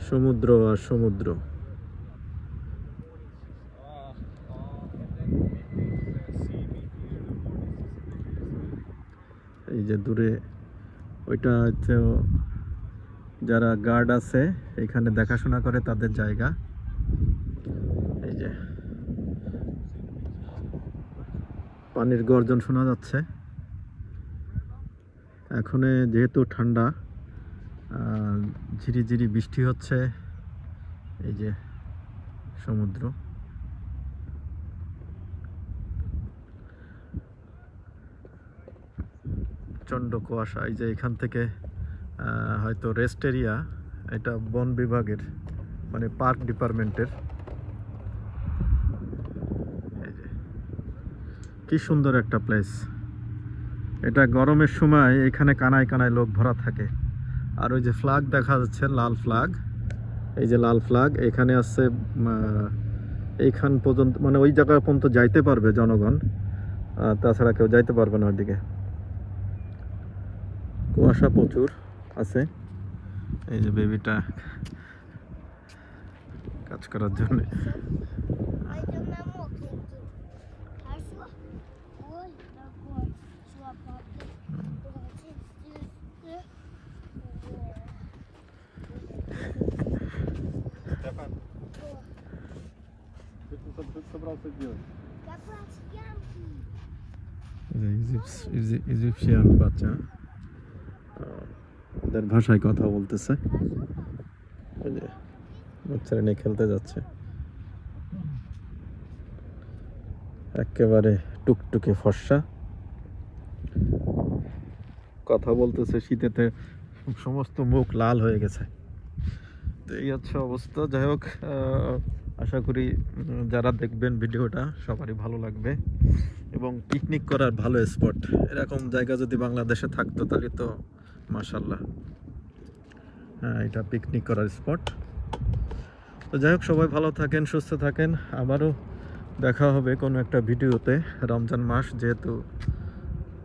সমুদ্র আর সমুদ্র। এই যে দূরে ওইটা হচ্ছে যারা গার্ড আছে এখানে দেখাশোনা করে তাদের জায়গা। এই যে পানির গর্জন শোনা যাচ্ছে। এখন যেহেতু ঠান্ডা, ঝিরিঝিরি বৃষ্টি হচ্ছে। এই যে সমুদ্র, প্রচণ্ড কুয়াশা। এই যে এখান থেকে হয়তো রেস্ট এরিয়া, এটা বন বিভাগের মানে পার্ক ডিপার্টমেন্টের। এই যে কি সুন্দর একটা প্লেস। এটা গরমের সময় এখানে কানায় কানায় লোক ভরা থাকে। আর ওই যে ফ্ল্যাগ দেখা যাচ্ছে, লাল ফ্ল্যাগ, এই যে লাল ফ্ল্যাগ এখানে আছে। এইখান পর্যন্ত মানে ওই জায়গা পর্যন্ত যাইতে পারবে জনগণ, তাছাড়া কেউ যাইতে পারবে না ওইদিকে। কুয়াশা প্রচুর আছে। এই যে বেবিটা কাজ করার জন্য। ইজিপশিয়ান বাচ্চা ওদের ভাষায় কথা বলতেছে। বাচ্চারা নিয়ে খেলতে যাচ্ছে, একেবারে টুকটুকে ফর্সা, কথা বলতেছে। শীতেতে সমস্ত মুখ লাল হয়ে গেছে। তো এই হচ্ছে অবস্থা। যাই হোক, আশা করি যারা দেখবেন ভিডিওটা সবারই ভালো লাগবে এবং পিকনিক করার ভালো স্পট। এরকম জায়গা যদি বাংলাদেশে থাকতো তাহলে তো মাশাআল্লাহ। হ্যাঁ, এটা পিকনিক করার স্পট। তো যাই হোক, সবাই ভালো থাকেন, সুস্থ থাকেন। আবারও দেখা হবে কোনো একটা ভিডিওতে, রমজান মাস যেহেতু।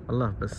আল্লাহ হাফেজ।